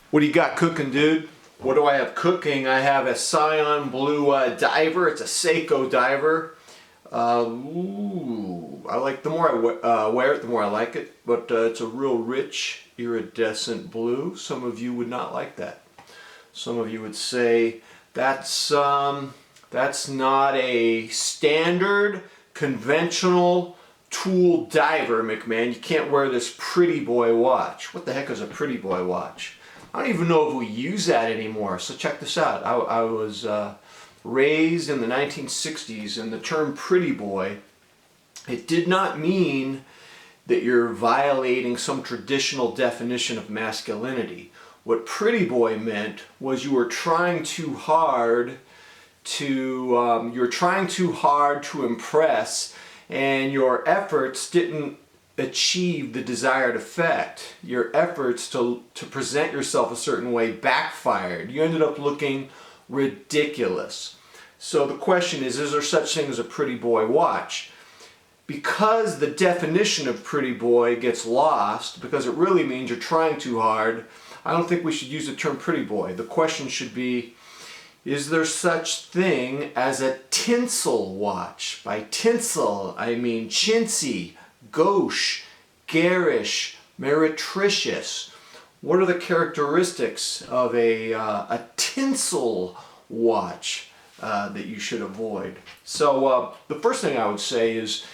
What do you got cooking, dude? What do I have cooking? I have a cyan blue diver. It's a Seiko diver. I like, the more I wear it, the more I like it. But it's a real rich, iridescent blue. Some of you would not like that. Some of you would say that's not a standard, conventional tool diver, McMahon. You can't wear this pretty boy watch. What the heck is a pretty boy watch? I don't even know if we use that anymore. So check this out. I was raised in the 1960s, and the term pretty boy, it did not mean that you're violating some traditional definition of masculinity. What pretty boy meant was you were trying too hard to impress, and your efforts didn't achieve the desired effect. Your efforts to present yourself a certain way backfired. You ended up looking ridiculous. So the question is there such thing as a pretty boy watch? Because the definition of pretty boy gets lost, because it really means you're trying too hard, I don't think we should use the term pretty boy. The question should be, is there such thing as a tinsel watch? By tinsel, I mean chintzy, gauche, garish, meretricious. What are the characteristics of a tinsel watch that you should avoid? So the first thing I would say is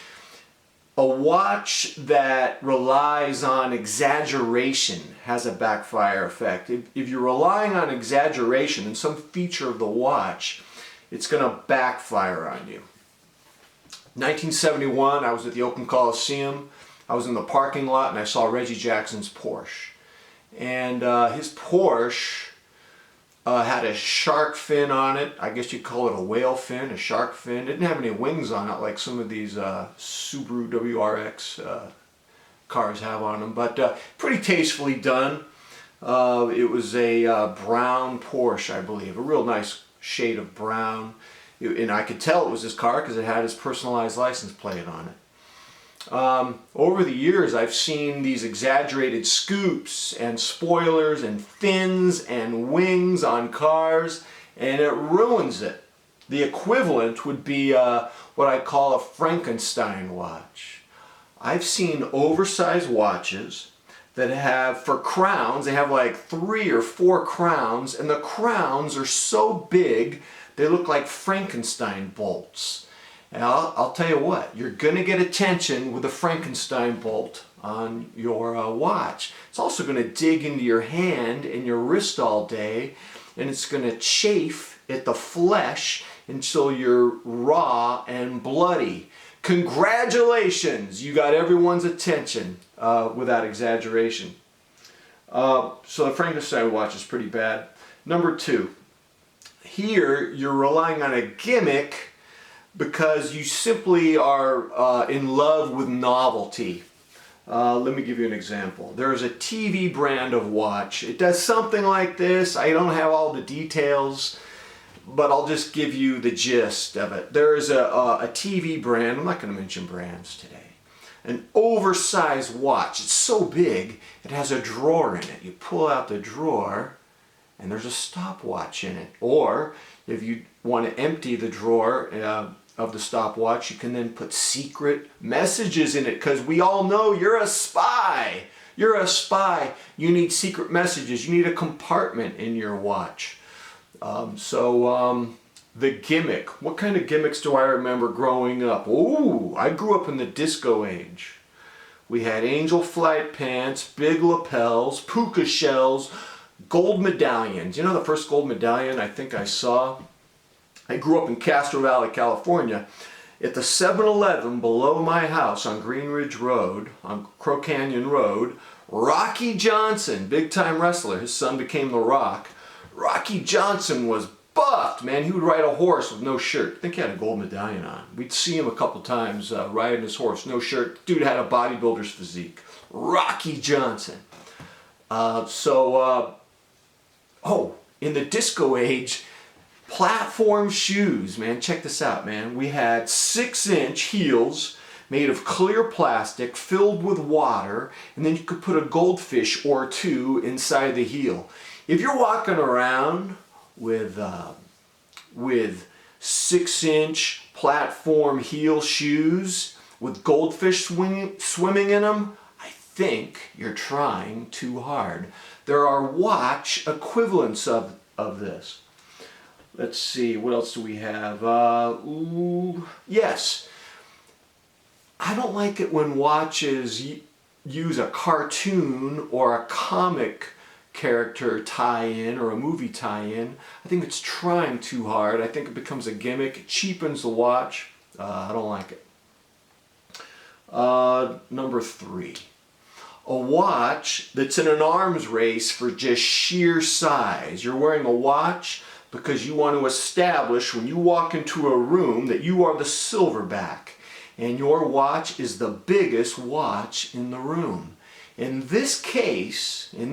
a watch that relies on exaggeration has a backfire effect. If you're relying on exaggeration in some feature of the watch, it's going to backfire on you. 1971, I was at the Oakland Coliseum. I was in the parking lot and I saw Reggie Jackson's Porsche. And his Porsche had a shark fin on it. I guess you'd call it a whale fin, a shark fin. It didn't have any wings on it like some of these Subaru WRX cars have on them, but pretty tastefully done. It was a brown Porsche, I believe, a real nice shade of brown. And I could tell it was his car because it had his personalized license plate on it. Over the years, I've seen these exaggerated scoops and spoilers and fins and wings on cars, and it ruins it. The equivalent would be what I call a Frankenstein watch. I've seen oversized watches that have, for crowns, they have like 3 or 4 crowns, and the crowns are so big they look like Frankenstein bolts. And I'll tell you what, you're going to get attention with a Frankenstein bolt on your watch. It's also going to dig into your hand and your wrist all day, and it's going to chafe at the flesh until you're raw and bloody. Congratulations, you got everyone's attention without exaggeration. So the Frankenstein watch is pretty bad. Number 2, here you're relying on a gimmick because you simply are in love with novelty. Let me give you an example. There's a TV brand of watch. It does something like this. I don't have all the details, but I'll just give you the gist of it. There's a TV brand, I'm not going to mention brands today, an oversized watch. It's so big, it has a drawer in it. You pull out the drawer, and there's a stopwatch in it. Or if you want to empty the drawer of the stopwatch, you can then put secret messages in it, because we all know you're a spy. You're a spy. You need secret messages. You need a compartment in your watch. The gimmick. What kind of gimmicks do I remember growing up? Oh, I grew up in the disco age. We had angel flight pants, big lapels, puka shells, gold medallions. You know the first gold medallion I think I saw? I grew up in Castro Valley, California. At the 7-Eleven below my house on Green Ridge Road, on Crow Canyon Road, Rocky Johnson, big time wrestler, his son became The Rock. Rocky Johnson was buffed, man. He would ride a horse with no shirt. I think he had a gold medallion on. We'd see him a couple times riding his horse, no shirt. Dude had a bodybuilder's physique. Rocky Johnson. In the disco age, platform shoes, man. Check this out, man. We had 6-inch heels made of clear plastic filled with water, and then you could put a goldfish or two inside the heel. If you're walking around with 6-inch platform heel shoes with goldfish swimming in them, I think you're trying too hard. There are watch equivalents of this. Let's see, what else do we have? Yes. I don't like it when watches use a cartoon or a comic character tie-in or a movie tie-in. I think it's trying too hard. I think it becomes a gimmick. It cheapens the watch. I don't like it. Number 3. A watch that's in an arms race for just sheer size. You're wearing a watch because you want to establish when you walk into a room that you are the silverback and your watch is the biggest watch in the room. In this case, the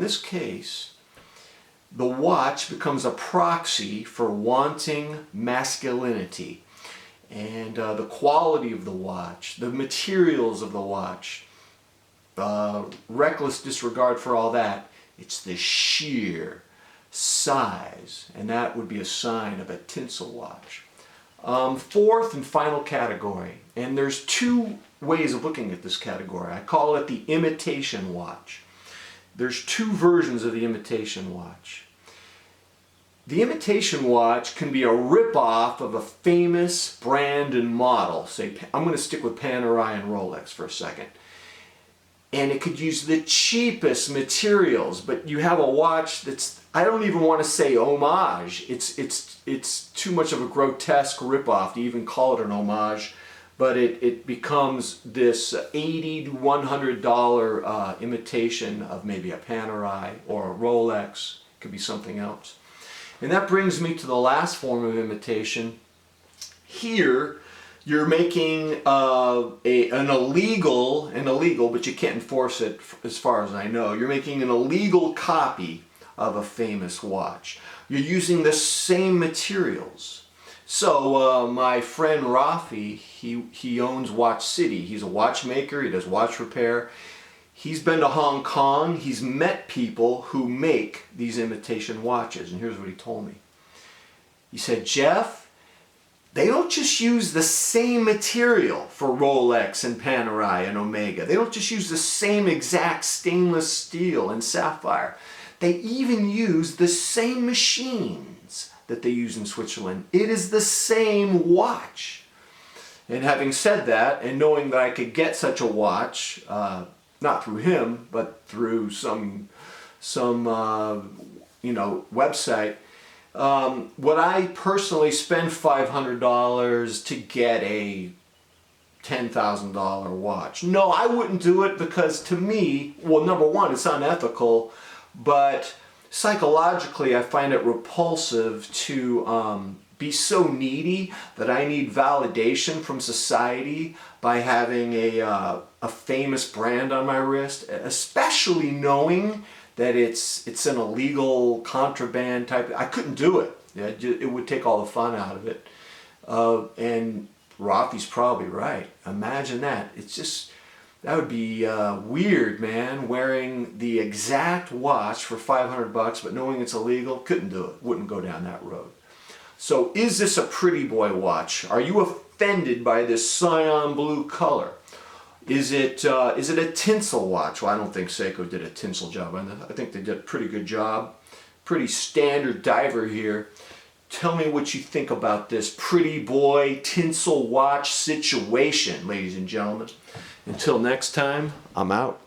watch becomes a proxy for wanting masculinity. And the quality of the watch, the materials of the watch, reckless disregard for all that, it's the sheer size, and that would be a sign of a Tinsel watch. Fourth and final category, and there's 2 ways of looking at this category. I call it the imitation watch. There's 2 versions of the imitation watch. The imitation watch can be a rip-off of a famous brand and model. Say, I'm going to stick with Panerai and Rolex for a second. And it could use the cheapest materials, but you have a watch that's, I don't even want to say homage. It's too much of a grotesque ripoff to even call it an homage, but it becomes this $80 to $100 imitation of maybe a Panerai or a Rolex. It could be something else. And that brings me to the last form of imitation. Here, you're making an illegal, but you can't enforce it as far as I know. You're making an illegal copy of a famous watch. You're using the same materials. So my friend Rafi, he owns Watch City. He's a watchmaker, he does watch repair. He's been to Hong Kong, he's met people who make these imitation watches, and here's what he told me. He said, Jeff, they don't just use the same material for Rolex and Panerai and Omega. They don't just use the same exact stainless steel and sapphire. They even use the same machines that they use in Switzerland. It is the same watch. And having said that, and knowing that I could get such a watch, not through him, but through some website, would I personally spend $500 to get a $10,000 watch? No, I wouldn't do it because to me, well, number one, it's unethical, but psychologically I find it repulsive to be so needy that I need validation from society by having a famous brand on my wrist, especially knowing that it's an illegal contraband type. I couldn't do it. It would take all the fun out of it. And Rafi's probably right. Imagine that. It's just, that would be weird, man, wearing the exact watch for $500 but knowing it's illegal. Couldn't do it. Wouldn't go down that road. So is this a pretty boy watch? Are you offended by this cyan blue color? Is it a tinsel watch? Well, I don't think Seiko did a tinsel job. I think they did a pretty good job. Pretty standard diver here. Tell me what you think about this pretty boy tinsel watch situation, ladies and gentlemen. Until next time, I'm out.